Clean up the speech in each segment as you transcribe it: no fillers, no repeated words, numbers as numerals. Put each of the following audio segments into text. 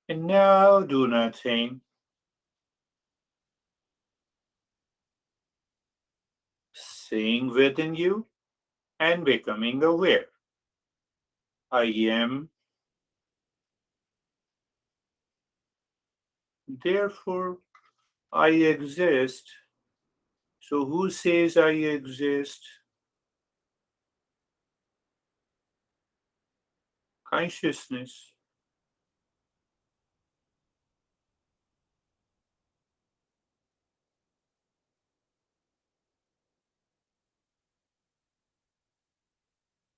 And now do nothing. Seeing within you and becoming aware. I am, therefore I exist. So who says I exist? Consciousness.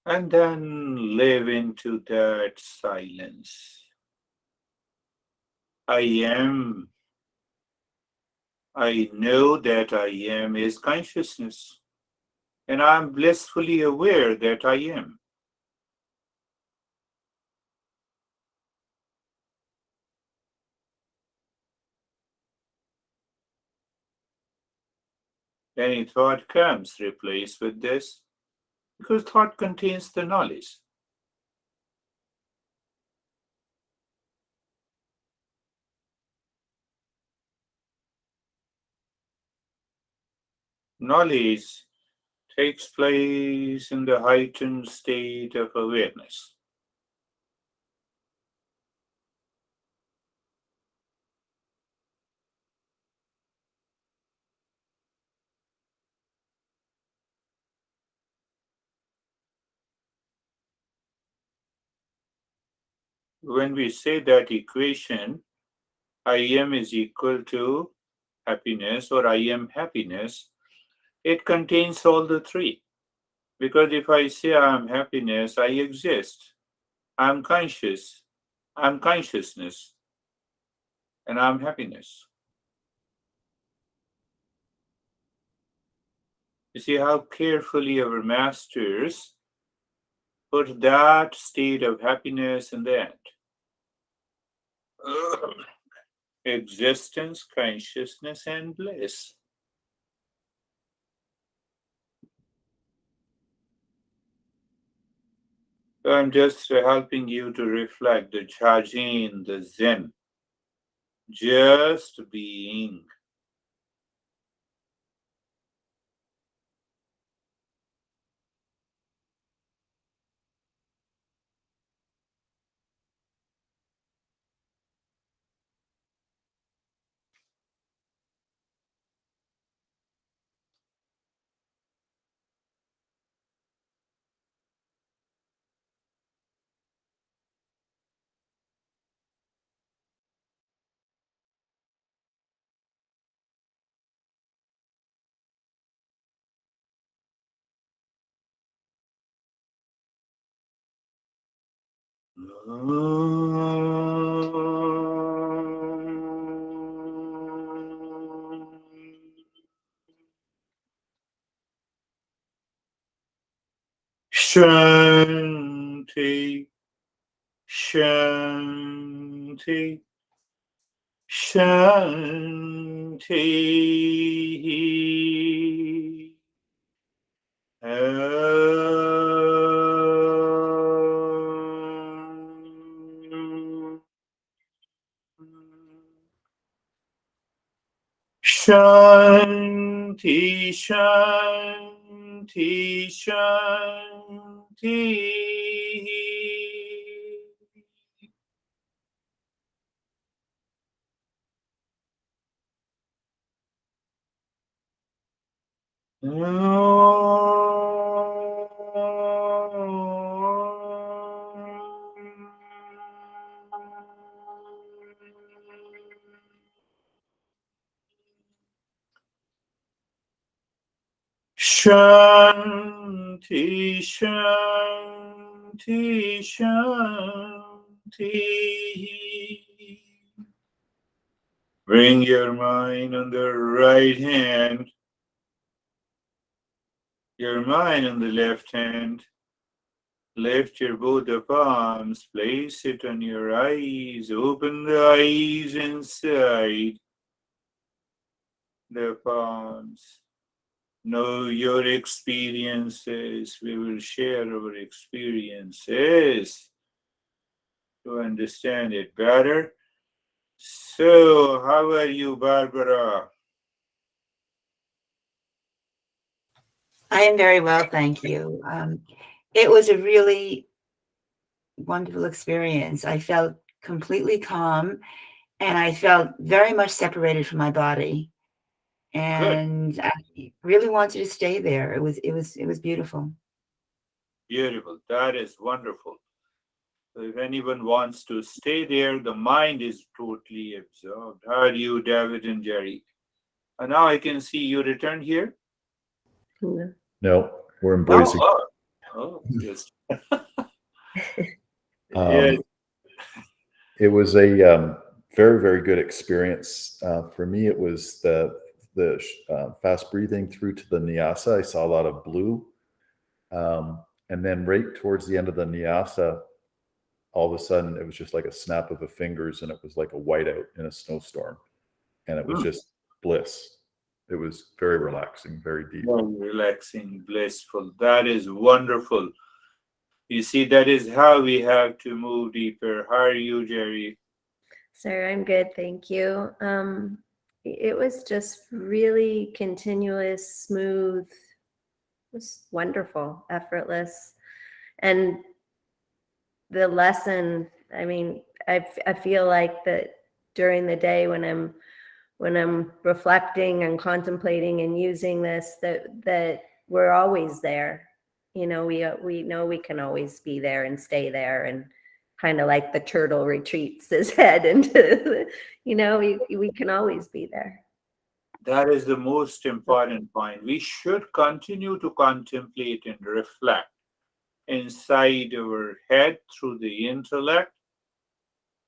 And then live into that silence. I am. I know that I am is consciousness. And I'm blissfully aware that I am. Any thought comes, replace with this, because thought contains the knowledge. Knowledge takes place in the heightened state of awareness. When we say that equation, I am is equal to happiness or I am happiness, it contains all the three. Because if I say I am happiness, I exist. I'm conscious. I'm consciousness. And I'm happiness. You see how carefully our masters put that state of happiness in the end. Existence, consciousness, and bliss. So I'm just helping you to reflect the jhajin, the zen, just being. Shanti, Shanti, Shanti. Shanti, Shanti, Shanti. Shanti, Shanti, Shanti. Bring your mind on the right hand, your mind on the left hand. Lift your both the palms, place it on your eyes, open the eyes inside the palms. Know your experiences. We will share our experiences to understand it better. So, how are you, Barbara? I am very well, thank you. It was a really wonderful experience. I felt completely calm and I felt very much separated from my body. Good, And I really wanted to stay there. It was beautiful. beautiful. That is wonderful. So if anyone wants to stay there, the mind is totally absorbed. How are you, David and Jerry? And now I can see you return here. Yeah. No, we're Oh, embracing. yes, yes. Um, it was a very, very good experience. For me, it was the fast breathing through to the nyasa. I saw a lot of blue. And then right towards the end of the nyasa, all of a sudden it was just like a snap of the fingers and it was like a whiteout in a snowstorm. And it was Hmm. just bliss. It was very relaxing, very deep. Very relaxing, blissful. That is wonderful. You see, that is how we have to move deeper. How are you, Jerry? Sir, I'm good, thank you. It was just really continuous, smooth, it was wonderful, effortless. And the lesson, I mean, I feel like that during the day when I'm reflecting and contemplating and using this, that we're always there. You know, we know we can always be there and stay there, and kind of like the turtle retreats his head into, we can always be there. That is the most important point. We should continue to contemplate and reflect inside our head through the intellect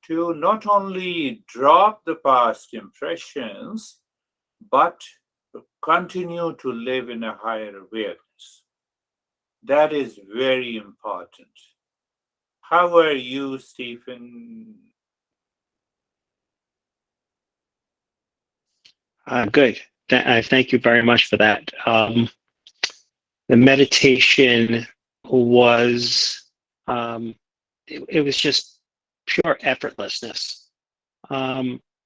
to not only drop the past impressions, but to continue to live in a higher awareness. That is very important. How are you, Stephen? Good. Thank you very much for that. The meditation was it was just pure effortlessness.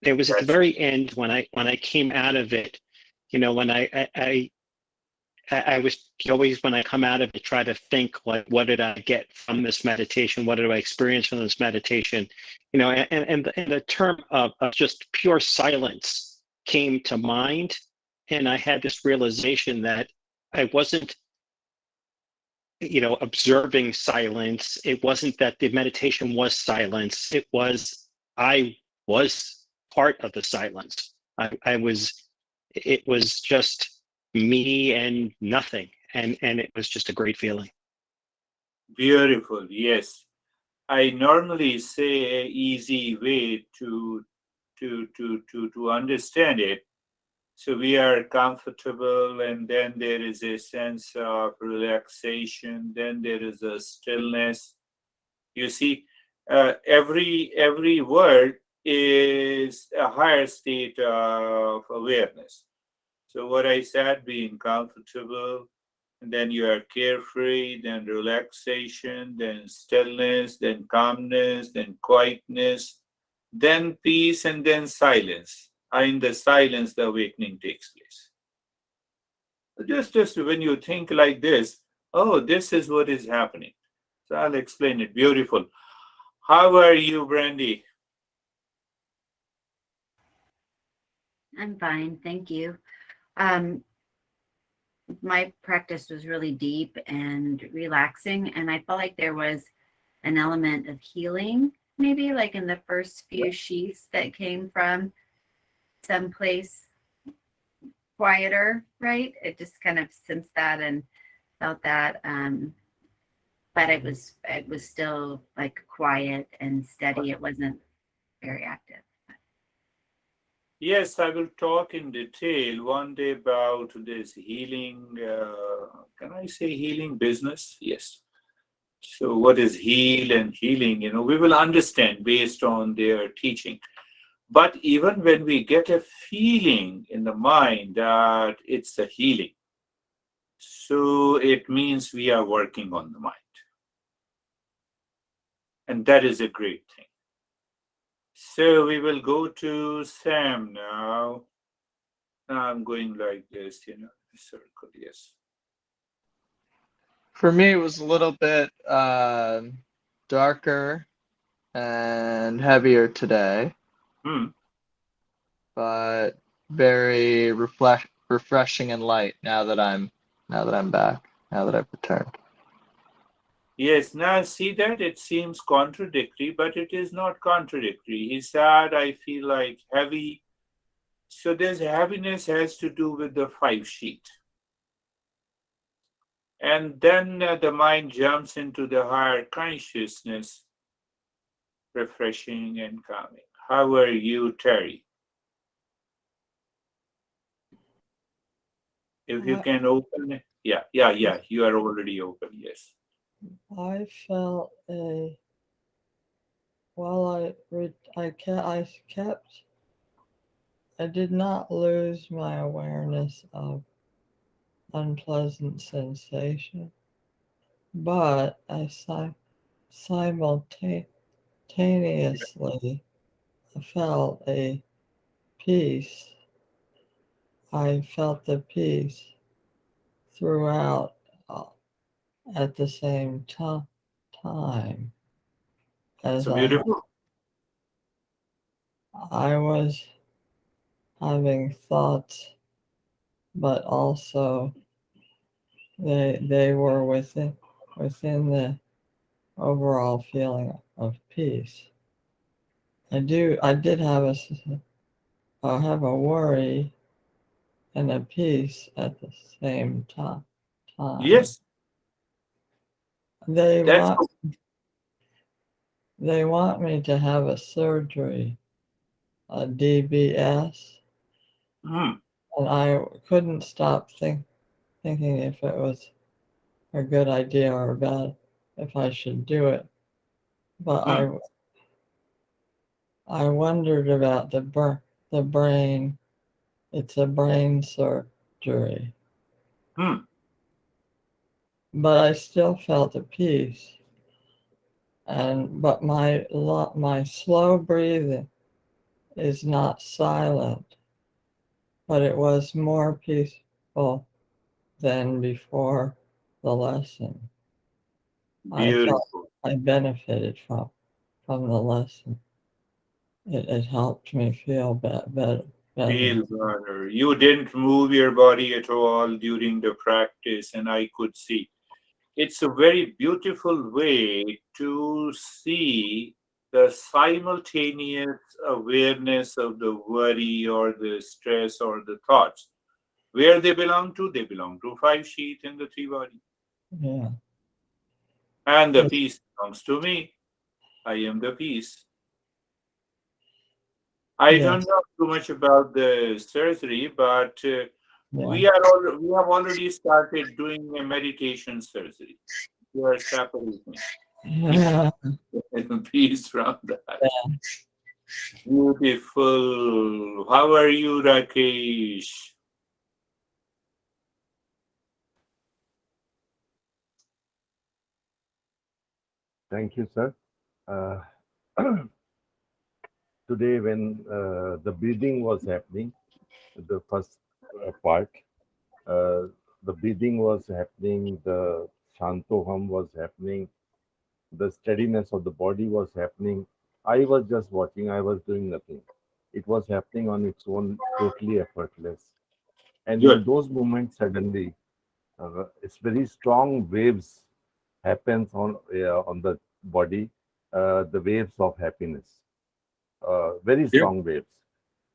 It was at the That's very end when I came out of it. You know, when I was always, when I come out of it, try to think, like, what did I get from this meditation? What did I experience from this meditation? You know, and the term of just pure silence came to mind, and I had this realization that I wasn't, observing silence. It wasn't that the meditation was silence. It was, I was part of the silence. I was, it was just me and nothing. And it was just a great feeling. beautiful. Yes. I normally say a easy way to understand it. So we are comfortable, and then there is a sense of relaxation. Then there is a stillness. You see, every word is a higher state of awareness. So what I said, being comfortable, and then you are carefree, then relaxation, then stillness, then calmness, then quietness, then peace, and then silence. In the silence, the awakening takes place. Just when you think like this, oh, this is what is happening. So I'll explain it. Beautiful. How are you, Brandy? I'm fine, thank you. Um, my practice was really deep and relaxing, and I felt like there was an element of healing, maybe like in the first few sheaths that came from someplace quieter, right? It just kind of sensed that and felt that. But it was still like quiet and steady. It wasn't very active. Yes, I will talk in detail one day about this healing. Can I say healing business? Yes. So, what is heal and healing? We will understand based on their teaching. But even when we get a feeling in the mind that it's a healing, so it means we are working on the mind. And that is a great thing. So we will go to Sam now. I'm going like this, circle, yes. For me, it was a little bit darker and heavier today, Hmm. but very refreshing and light now that I'm back, now that I've returned. Yes, now see that it seems contradictory, but it is not contradictory. He said, I feel like heavy. So this heaviness has to do with the five sheet. And then the mind jumps into the higher consciousness, refreshing and calming. How are you, Terry? If you can open it. Yeah, you are already open, yes. I felt I did not lose my awareness of unpleasant sensation, but I simultaneously felt a peace. I felt the peace throughout at the same time as So beautiful. I was having thoughts, but also they were within the overall feeling of peace. I did have have a worry and a peace at the same time. Yes, They that's want they want me to have a surgery, a DBS, hmm, and I couldn't stop thinking if it was a good idea or bad, if I should do it. But hmm, I wondered about the brain. It's a brain surgery, hmm. but I still felt the peace. But my slow breathing is not silent, but it was more peaceful than before the lesson. I felt Beautiful. I benefited from the lesson. It helped me feel better. Feel better. You didn't move your body at all during the practice, and I could see. It's a very beautiful way to see the simultaneous awareness of the worry or the stress or the thoughts. Where they belong to? They belong to five sheath in the three body. Yeah. And the peace belongs to me. I am the peace. I don't Yes. know too much about the surgery, but Yeah. we have already started doing a meditation surgery. You are separating Yeah. peace from that. Beautiful. How are you, Rakesh? Thank you, sir. Uh, Today, when the breathing was happening, the first part, uh, the breathing was happening, the shantoham was happening, the steadiness of the body was happening. I was just watching, I was doing nothing. It was happening on its own, totally effortless. And in Good. those moments, suddenly, it's very strong waves happens on the body, the waves of happiness, very Yeah. strong waves.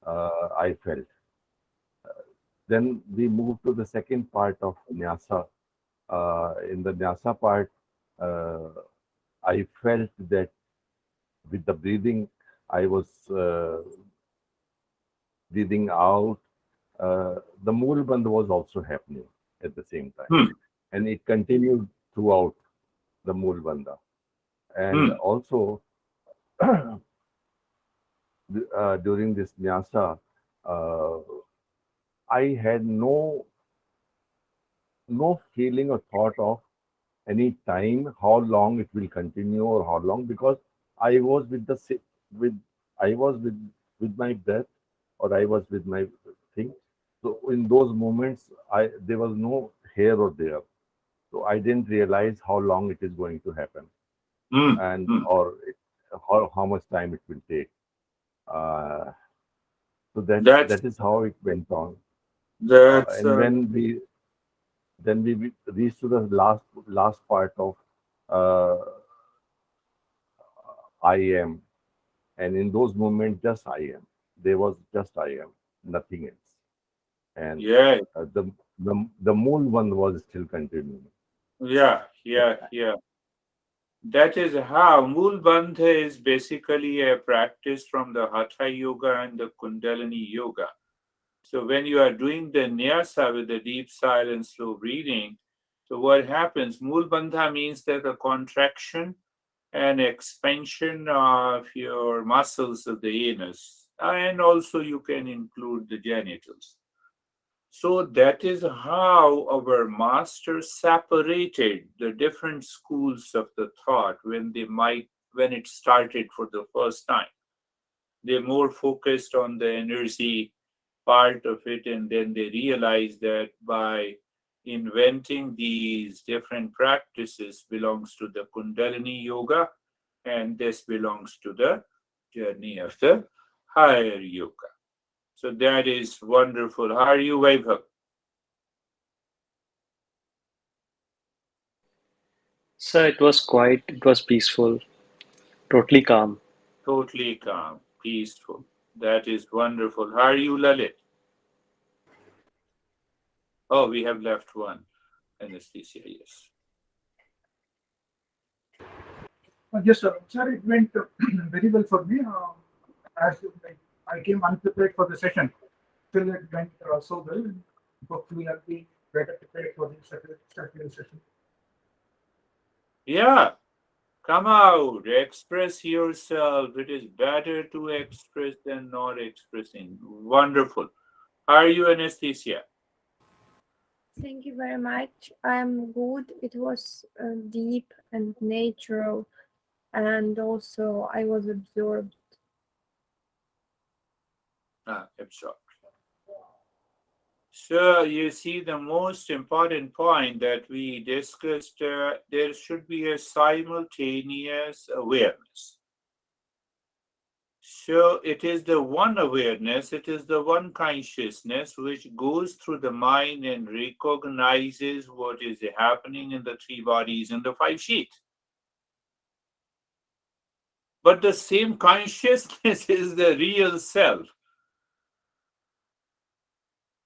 I felt. Then we moved to the second part of Nyasa. In the Nyasa part, uh, I felt that with the breathing, I was breathing out. The Mool Bandh was also happening at the same time. Hmm. And it continued throughout the Mool Bandha. And Hmm. also, during this Nyasa, uh, I had no feeling or thought of any time, how long it will continue or how long, because I was with I was with my breath, or I was with my thing. So in those moments, there was no here or there. So I didn't realize how long it is going to happen, Mm, and mm. how much time it will take. Uh, so That's that is how it went on. that's And then we reached to the last part of uh, I am, and in those moments, just I am. There was just I am, nothing else. And yeah, the moon one was still continuing. yeah. That is how Mool Bandha is basically a practice from the Hatha Yoga and the Kundalini Yoga. So when you are doing the Nyasa with the deep silent slow breathing, so what happens? Mool Bandha means that the contraction and expansion of your muscles of the anus, and also you can include the genitals. So that is how our masters separated the different schools of the thought when it started for the first time. They more focused on the energy part of it, and then they realized that by inventing these different practices belongs to the Kundalini Yoga, and this belongs to the journey of the higher yoga. So that is wonderful. How are you, Vaibhav? So it was peaceful, totally calm. Totally calm, peaceful. That is wonderful. How are you, Lalit? Oh, we have left one. Anesthesia, yes. Yes, sir. Sir, it went very well for me. I came unprepared for the session. Still, it went so well. Hopefully, I'll be better prepared for the Saturday session. Yeah, come out, express yourself. It is better to express than not expressing. Wonderful. How are you, Anesthesia? Thank you very much. I'm good. It was deep and natural, and also I was absorbed. Absorbed. So you see the most important point that we discussed, there should be a simultaneous awareness. So it is the one awareness, it is the one consciousness which goes through the mind and recognizes what is happening in the three bodies and the five sheets. But the same consciousness is the real self.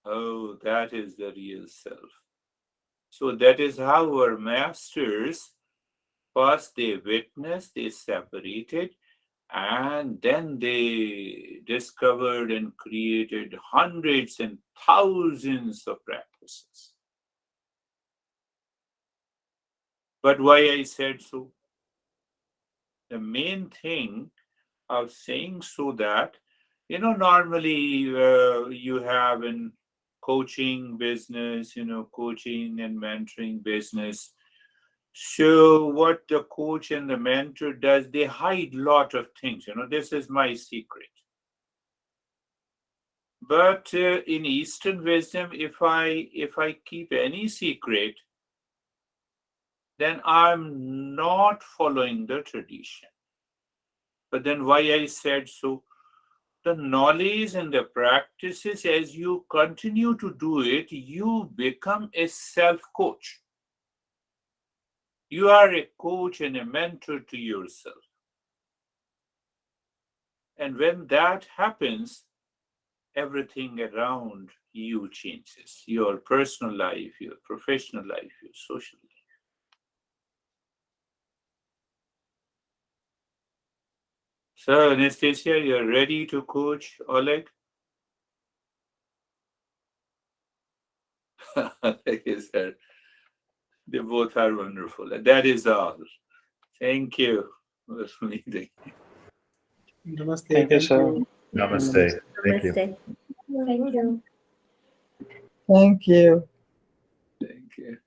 Oh, that is the real self. So that is how our masters first they witnessed, they separated, and then they discovered and created hundreds and thousands of practices. But why I said so? The main thing of saying so that, normally you have in coaching business, coaching and mentoring business. So what the coach and the mentor does, they hide lot of things. This is my secret. But in Eastern wisdom, if I keep any secret, then I'm not following the tradition. But then why I said so? The knowledge and the practices, as you continue to do it, you become a self-coach. You are a coach and a mentor to yourself. And when that happens, everything around you changes. Your personal life, your professional life, your social life. So, Anastasia, you're ready to coach Oleg? Oleg is there. They both are wonderful. And that is all. Thank you for meeting. Namaste. Thank you, sir. Namaste. Thank you. Namaste. Thank you. Thank you. Thank you.